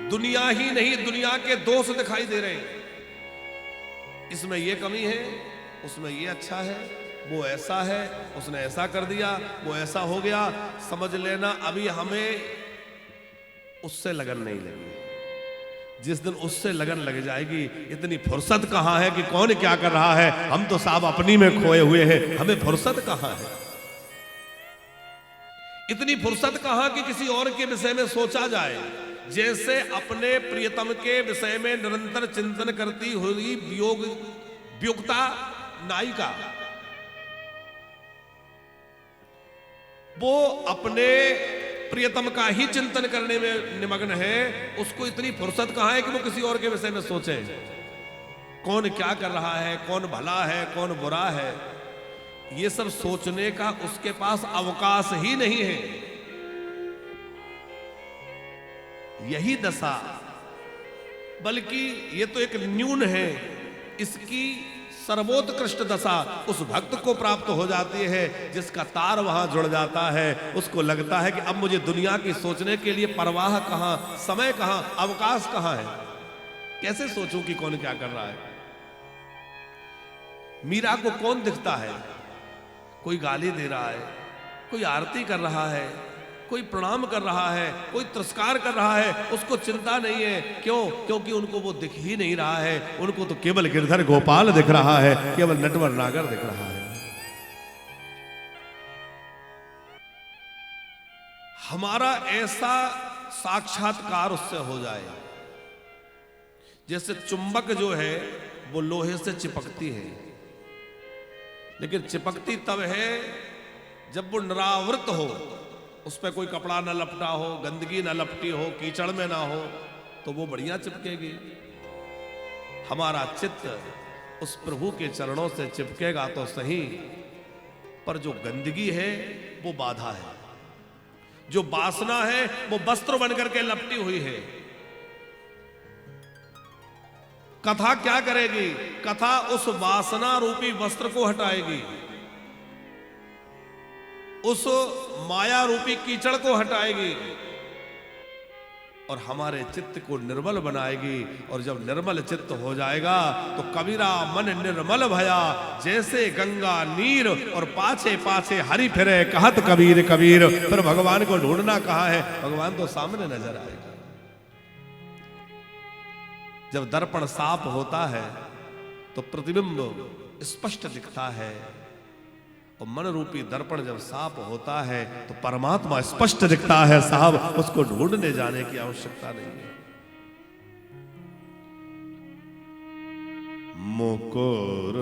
दुनिया ही नहीं दुनिया के दोष दिखाई दे रहे हैं। इसमें ये कमी है, उसमें ये अच्छा है, वो ऐसा है, उसने ऐसा कर दिया, वो ऐसा हो गया। समझ लेना अभी हमें उससे लगन नहीं लगी। जिस दिन उससे लगन लग जाएगी, इतनी फुर्सत कहां है कि कौन क्या कर रहा है, हम तो साहब अपनी में खोए हुए हैं, हमें फुर्सत कहां है। इतनी फुर्सत कहां कि किसी और के विषय में सोचा जाए। जैसे अपने प्रियतम के विषय में निरंतर चिंतन करती हुई वियोगिता नायिका, वो अपने प्रियतम का ही चिंतन करने में निमग्न है, उसको इतनी फुर्सत कहां है कि वो किसी और के विषय में सोचे कौन क्या कर रहा है, कौन भला है, कौन बुरा है। ये सब सोचने का उसके पास अवकाश ही नहीं है। यही दशा, बल्कि ये तो एक न्यून है, इसकी सर्वोत्कृष्ट दशा उस भक्त को प्राप्त हो जाती है जिसका तार वहां जुड़ जाता है। उसको लगता है कि अब मुझे दुनिया की सोचने के लिए परवाह कहां, समय कहां, अवकाश कहां है, कैसे सोचूं कि कौन क्या कर रहा है। मीरा को कौन दिखता है? कोई गाली दे रहा है, कोई आरती कर रहा है, कोई प्रणाम कर रहा है, कोई तिरस्कार कर रहा है, उसको चिंता नहीं है। क्यों? क्योंकि उनको वो दिख ही नहीं रहा है। उनको तो केवल गिरधर गोपाल दिख रहा है, केवल नटवर नागर दिख रहा है। हमारा ऐसा साक्षात्कार उससे हो जाए जैसे चुंबक जो है वो लोहे से चिपकती है, लेकिन चिपकती तब है जब वो निरावृत हो, उस पर कोई कपड़ा ना लपटा हो, गंदगी ना लपटी हो, कीचड़ में ना हो, तो वो बढ़िया चिपकेगी। हमारा चित्त उस प्रभु के चरणों से चिपकेगा तो सही, पर जो गंदगी है वो बाधा है, जो वासना है वो वस्त्र बनकर के लपटी हुई है। कथा क्या करेगी? कथा उस वासना रूपी वस्त्र को हटाएगी, उस माया रूपी कीचड़ को हटाएगी और हमारे चित्त को निर्मल बनाएगी। और जब निर्मल चित्त हो जाएगा तो कबीरा मन निर्मल भया, जैसे गंगा नीर और पाछे पाछे हरि फिरे कहत कबीर कबीर। फिर भगवान को ढूंढना कहाँ है? भगवान तो सामने नजर आएगा। जब दर्पण साफ होता है तो प्रतिबिंब स्पष्ट दिखता है, और मन रूपी दर्पण जब साफ होता है तो परमात्मा स्पष्ट दिखता है। साहब, उसको ढूंढने जाने की आवश्यकता नहीं है। मुकुर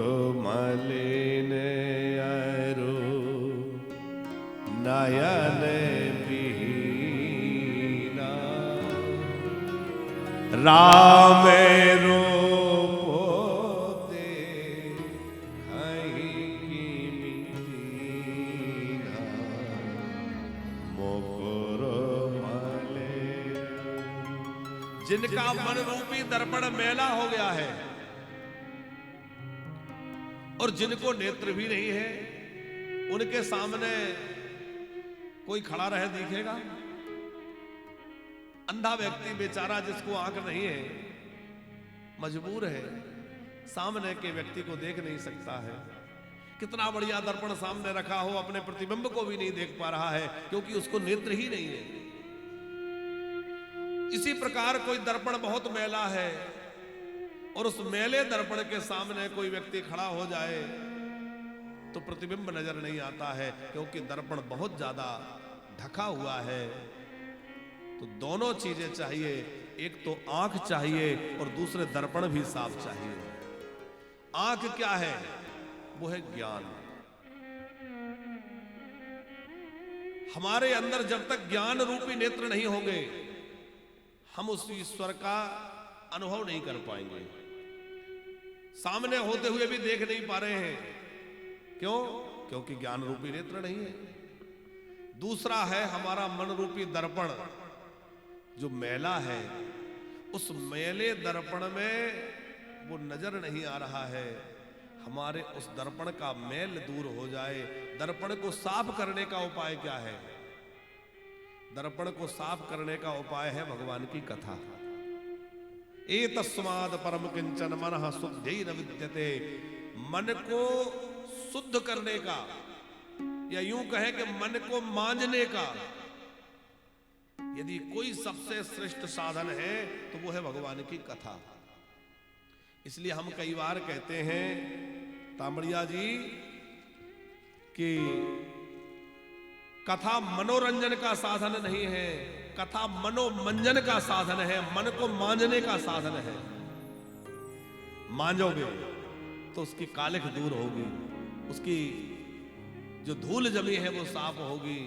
मलिन अरु नयन बिहीना, राम जिनका मन रूपी दर्पण मैला हो गया है और जिनको नेत्र भी नहीं है, उनके सामने कोई खड़ा रहे दिखेगा? अंधा व्यक्ति बेचारा जिसको आंख नहीं है, मजबूर है, सामने के व्यक्ति को देख नहीं सकता है। कितना बढ़िया दर्पण सामने रखा हो, अपने प्रतिबिंब को भी नहीं देख पा रहा है क्योंकि उसको नेत्र ही नहीं है। इसी प्रकार कोई दर्पण बहुत मैला है और उस मैले दर्पण के सामने कोई व्यक्ति खड़ा हो जाए तो प्रतिबिंब नजर नहीं आता है, क्योंकि दर्पण बहुत ज्यादा ढका हुआ है। तो दोनों चीजें चाहिए, एक तो आंख चाहिए और दूसरे दर्पण भी साफ चाहिए। आंख क्या है? वो है ज्ञान। हमारे अंदर जब तक ज्ञान रूपी नेत्र नहीं होंगे, हम उस ईश्वर का अनुभव नहीं कर पाएंगे। सामने होते हुए भी देख नहीं पा रहे हैं। क्यों? क्योंकि ज्ञान रूपी नेत्र नहीं है। दूसरा है हमारा मन रूपी दर्पण, जो मैला है। उस मैले दर्पण में वो नजर नहीं आ रहा है। हमारे उस दर्पण का मैल दूर हो जाए। दर्पण को साफ करने का उपाय क्या है? दर्पण को साफ करने का उपाय है भगवान की कथा। एतस्माद् परम किंचन मनः शुद्धि न विद्यते। मन को शुद्ध करने का, या यूं कहे कि मन को मांझने का, यदि कोई सबसे श्रेष्ठ साधन है तो वो है भगवान की कथा। इसलिए हम कई बार कहते हैं तामड़िया जी कि कथा मनोरंजन का साधन नहीं है, कथा मनोमंजन का साधन है, मन को मांझने का साधन है। मांझोगे तो उसकी कालिख दूर होगी, उसकी जो धूल जमी है वो साफ होगी।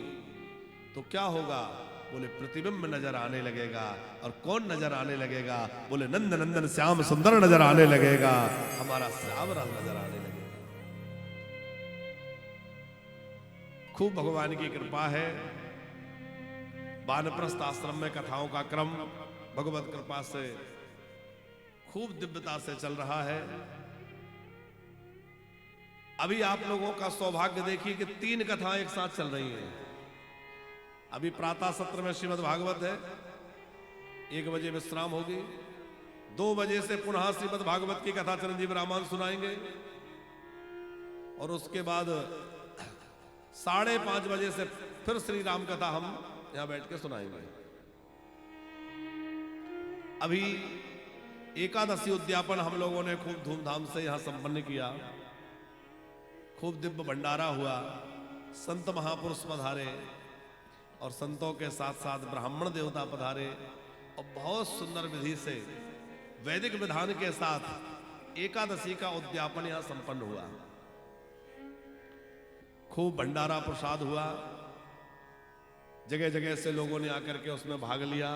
तो क्या होगा? बोले प्रतिबिंब नजर आने लगेगा। और कौन नजर आने लगेगा? बोले नंद नंदन श्याम सुंदर नजर आने लगेगा। हमारा श्याम रंग नजर आने लगेगा। खूब भगवान की कृपा है। वानप्रस्थ आश्रम में कथाओं का क्रम भगवत कृपा से खूब दिव्यता से चल रहा है। अभी आप लोगों का सौभाग्य देखिए कि 3 कथाएं एक साथ चल रही हैं। अभी प्रातः सत्र में श्रीमद् भागवत है, 1 बजे विश्राम होगी, 2 बजे से पुनः श्रीमद् भागवत की कथा चिरंजीव रामायण सुनाएंगे और उसके बाद 5:30 बजे से फिर श्री राम कथा हम यहां बैठ के सुनाएंगे। अभी एकादशी उद्यापन हम लोगों ने खूब धूमधाम से यहां संपन्न किया। खूब दिव्य भंडारा हुआ, संत महापुरुष पधारे और संतों के साथ साथ ब्राह्मण देवता पधारे और बहुत सुंदर विधि से वैदिक विधान के साथ एकादशी का उद्यापन यहां संपन्न हुआ। खूब भंडारा प्रसाद हुआ, जगह जगह से लोगों ने आकर के उसमें भाग लिया।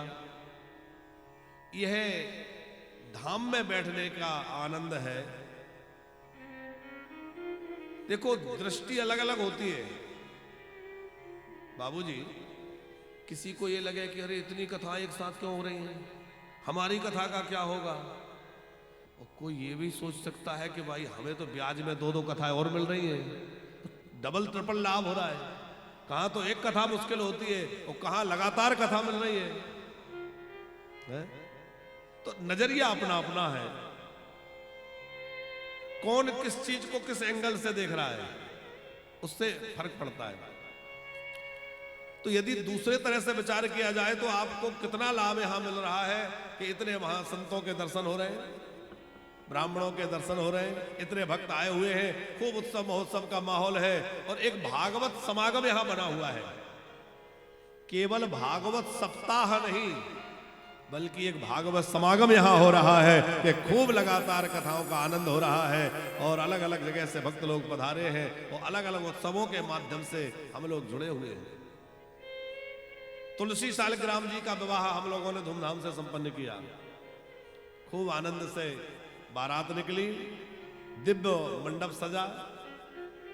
यह धाम में बैठने का आनंद है। देखो, दृष्टि अलग अलग होती है बाबूजी। किसी को ये लगे कि अरे इतनी कथा एक साथ क्यों हो रही हैं, हमारी कथा का क्या होगा। और कोई ये भी सोच सकता है कि भाई हमें तो ब्याज में 2-2 कथाएं और मिल रही हैं, डबल ट्रिपल लाभ हो रहा है। कहां तो एक कथा मुश्किल होती है और कहां लगातार कथा मिल रही है। तो नजरिया अपना अपना है, कौन किस चीज को किस एंगल से देख रहा है उससे फर्क पड़ता है। तो यदि दूसरे तरह से विचार किया जाए तो आपको कितना लाभ यहां मिल रहा है कि इतने महासंतों के दर्शन हो रहे हैं, ब्राह्मणों के दर्शन हो रहे हैं, इतने भक्त आए हुए हैं, खूब उत्सव महोत्सव का माहौल है और एक भागवत समागम यहां बना हुआ है। केवल भागवत सप्ताह नहीं बल्कि एक भागवत समागम यहां हो रहा है कि खूब लगातार कथाओं का आनंद हो रहा है और अलग अलग जगह से भक्त लोग पधारे हैं और अलग अलग उत्सवों के माध्यम से हम लोग जुड़े हुए हैं। तुलसी शालिग्राम जी का विवाह हम लोगों ने धूमधाम से संपन्न किया, खूब आनंद से बारात निकली, दिव्य मंडप सजा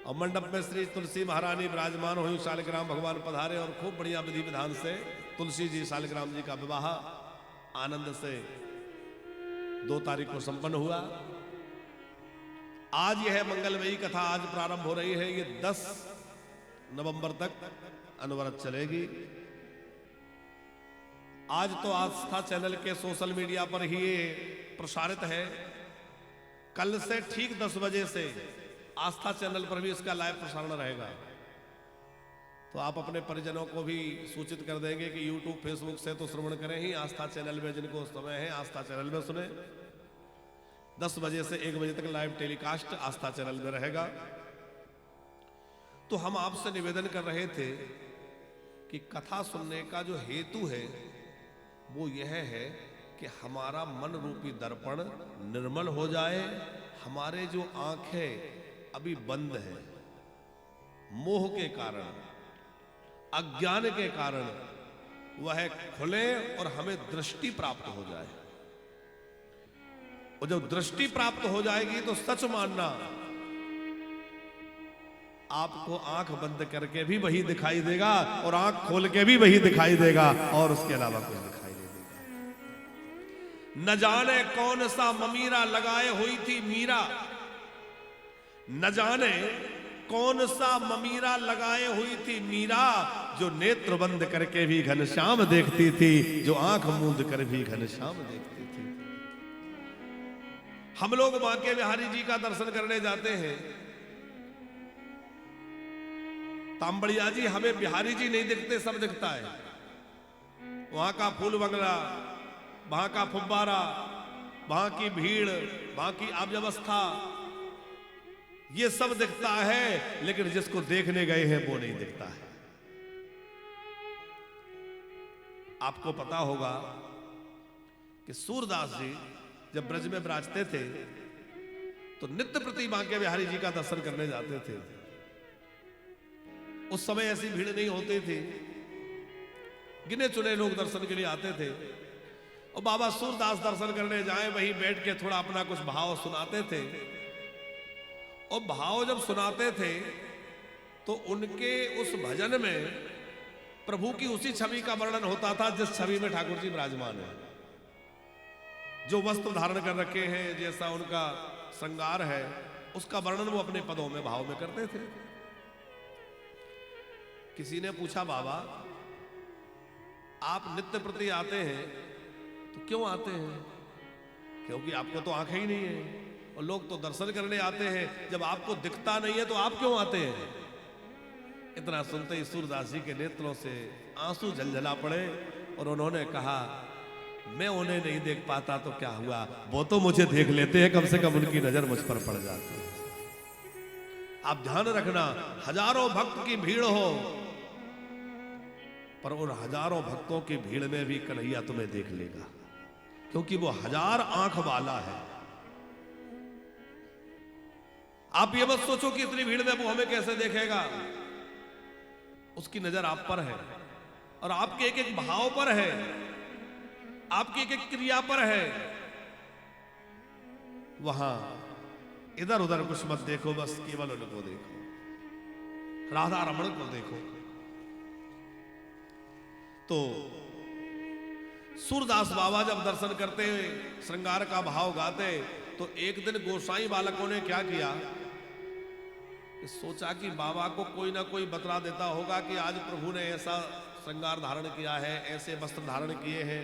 और मंडप में श्री तुलसी महारानी विराजमान हुई, शालिग्राम भगवान पधारे और खूब बढ़िया विधि विधान से तुलसी जी शालिग्राम जी का विवाह आनंद से 2 तारीख को संपन्न हुआ। आज यह मंगलमयी कथा आज प्रारंभ हो रही है, ये 10 नवंबर तक अनवरत चलेगी। आज तो आस्था चैनल के सोशल मीडिया पर ही ये प्रसारित है। कल से ठीक 10 बजे से आस्था चैनल पर भी इसका लाइव प्रसारण रहेगा। तो आप अपने परिजनों को भी सूचित कर देंगे कि YouTube फेसबुक से तो श्रवण करें ही, आस्था चैनल में जिनको समय है आस्था चैनल में सुने। 10 बजे से 1 बजे तक लाइव टेलीकास्ट आस्था चैनल में रहेगा। तो हम आपसे निवेदन कर रहे थे कि कथा सुनने का जो हेतु है वो यह है कि हमारा मन रूपी दर्पण निर्मल हो जाए, हमारे जो आंखें अभी बंद है मोह के कारण, अज्ञान के कारण, वह खुले और हमें दृष्टि प्राप्त हो जाए। और जब दृष्टि प्राप्त हो जाएगी तो सच मानना आपको आंख बंद करके भी वही दिखाई देगा और आंख खोल के भी वही दिखाई देगा और उसके अलावा कुछ दिखाई नहीं देगा। न जाने कौन सा ममीरा लगाए हुई थी मीरा, न जाने कौन सा ममीरा लगाए हुई थी मीरा, जो नेत्र बंद करके भी घनश्याम देखती थी, जो आंख मूंद कर भी घनश्याम देखती थी। हम लोग बांके बिहारी जी का दर्शन करने जाते हैं, तांबड़िया जी हमें बिहारी जी नहीं दिखते, सब दिखता है। वहां का फूल बंगला, वहां का फुब्बारा, वहां की भीड़, वहां की अव्यवस्था, ये सब दिखता है, लेकिन जिसको देखने गए हैं वो नहीं दिखता है। आपको पता होगा कि सूरदास जी जब ब्रज में विराजते थे तो नित्य प्रति बांके बिहारी जी का दर्शन करने जाते थे। उस समय ऐसी भीड़ नहीं होती थी, गिने चुने लोग दर्शन के लिए आते थे। और बाबा सूरदास दर्शन करने जाए, वहीं बैठ के थोड़ा अपना कुछ भाव सुनाते थे। और भाव जब सुनाते थे तो उनके उस भजन में प्रभु की उसी छवि का वर्णन होता था जिस छवि में ठाकुर जी विराजमान है। जो वस्त्र धारण कर रखे हैं, जैसा उनका श्रृंगार है, उसका वर्णन वो अपने पदों में भाव में करते थे। किसी ने पूछा, बाबा आप नित्य प्रति आते हैं तो क्यों आते हैं? क्योंकि आपको तो आंखें ही नहीं है और लोग तो दर्शन करने आते हैं। जब आपको दिखता नहीं है तो आप क्यों आते हैं? इतना सुनते ही सूरदास जी के नेत्रों से आंसू झलझला पड़े और उन्होंने कहा, मैं उन्हें नहीं देख पाता तो क्या हुआ, वो तो मुझे देख लेते हैं, कम से कम उनकी नजर मुझ पर पड़ जाती है। आप ध्यान रखना, हजारों भक्त की भीड़ हो, पर उन हजारों भक्तों की भीड़ में भी कन्हैया तुम्हें देख लेगा, क्योंकि वो 1000 आंख वाला है। आप ये मत सोचो कि इतनी भीड़ में वो हमें कैसे देखेगा। उसकी नजर आप पर है और आपके एक एक भाव पर है, आपकी एक एक क्रिया पर है। वहां इधर उधर कुछ मत देखो, बस केवल उनको देखो, राधा रमण को देखो। तो सूरदास बाबा जब दर्शन करते, श्रृंगार का भाव गाते, तो एक दिन गोसाई बालकों ने क्या किया, सोचा कि बाबा को कोई ना कोई बतला देता होगा कि आज प्रभु ने ऐसा श्रृंगार धारण किया है, ऐसे वस्त्र धारण किए हैं।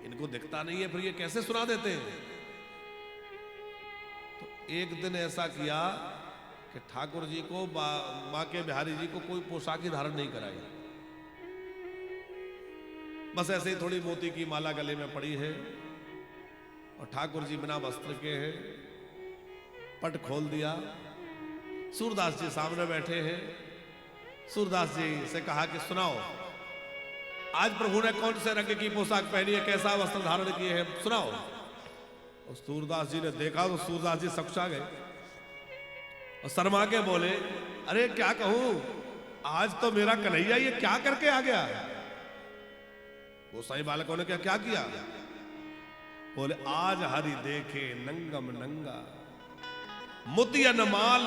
इनको दिखता नहीं है, फिर ये कैसे सुना देते हैं। तो एक दिन ऐसा किया कि ठाकुर जी को बांके बिहारी जी को कोई पोशाक ही धारण नहीं कराई, बस ऐसे ही थोड़ी मोती की माला गले में पड़ी है और ठाकुर जी बिना वस्त्र के हैं। पट खोल दिया, सूरदास जी सामने बैठे हैं। सूरदास जी से कहा कि सुनाओ, आज प्रभु ने कौन से रंग की पोशाक पहनी है, कैसा वस्त्र धारण किए हैं, सुनाओ। और सूरदास जी ने देखा तो सूरदास जी सकुचा गए और शर्मा के बोले, अरे क्या कहूं, आज तो मेरा कन्हैया ये क्या करके आ गया। गोसाई बालकों ने क्या किया, बोले आज हरि देखे नंगम नंगा, मोतियन माल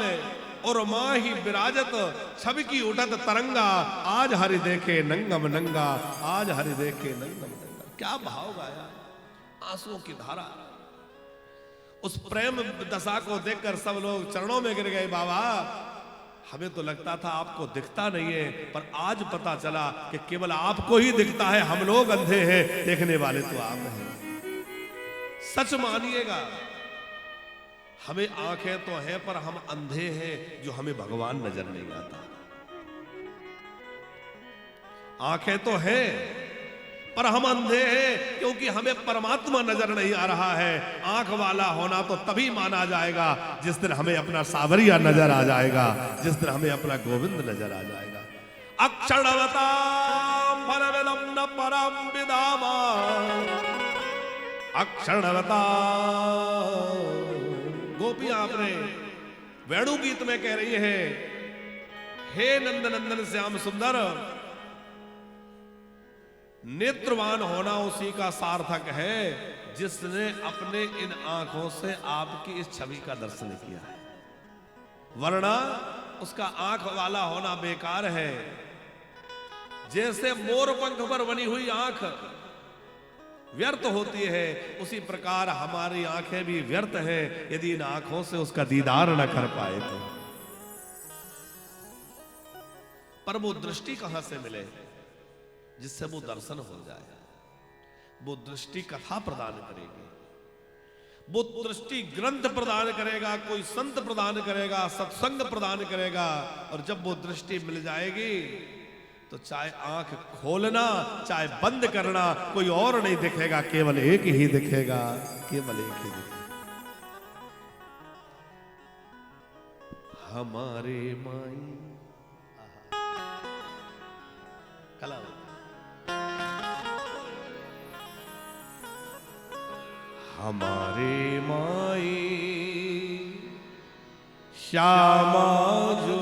और माही विराजत, छवि की उठत तरंगा, आज हरि देखे नंगम नंगा, आज हरि देखे नंगम नंगा। क्या भाव गाया, आंसुओं की धारा। उस प्रेम दशा को देखकर सब लोग चरणों में गिर गए। बाबा, हमें तो लगता था आपको दिखता नहीं है, पर आज पता चला कि केवल आपको ही दिखता है, हम लोग अंधे हैं, देखने वाले तो आप हैं। सच मानिएगा, हमें आंखें तो हैं पर हम अंधे हैं, जो हमें भगवान नजर नहीं आता। आंखें तो हैं पर हम अंधे हैं, क्योंकि हमें परमात्मा नजर नहीं आ रहा है। आंख वाला होना तो तभी माना जाएगा जिस दिन हमें अपना सावरिया नजर आ जाएगा, जिस दिन हमें अपना गोविंद नजर आ जाएगा। अक्षरवताम फलविलम्ब परम विधामा, अक्षरवता। गोपियां अपने वेणु गीत में कह रही है, हे नंद नंदन श्याम सुंदर, नेत्रवान होना उसी का सार्थक है जिसने अपने इन आंखों से आपकी इस छवि का दर्शन किया है, वरना उसका आंख वाला होना बेकार है। जैसे मोर पंख पर बनी हुई आंख व्यर्थ होती है, उसी प्रकार हमारी आंखें भी व्यर्थ हैं यदि इन आंखों से उसका दीदार न कर पाए तो। पर वो दृष्टि कहां से मिले जिससे वो दर्शन हो जाए। वो दृष्टि कथा प्रदान करेगी, वो दृष्टि ग्रंथ प्रदान करेगा, कोई संत प्रदान करेगा, सत्संग प्रदान करेगा। और जब वो दृष्टि मिल जाएगी तो चाहे आंख खोलना चाहे बंद करना, कोई और नहीं दिखेगा, केवल एक ही दिखेगा, केवल एक ही दिखेगा। हमारे माई कला, हमारे माई श्यामा जो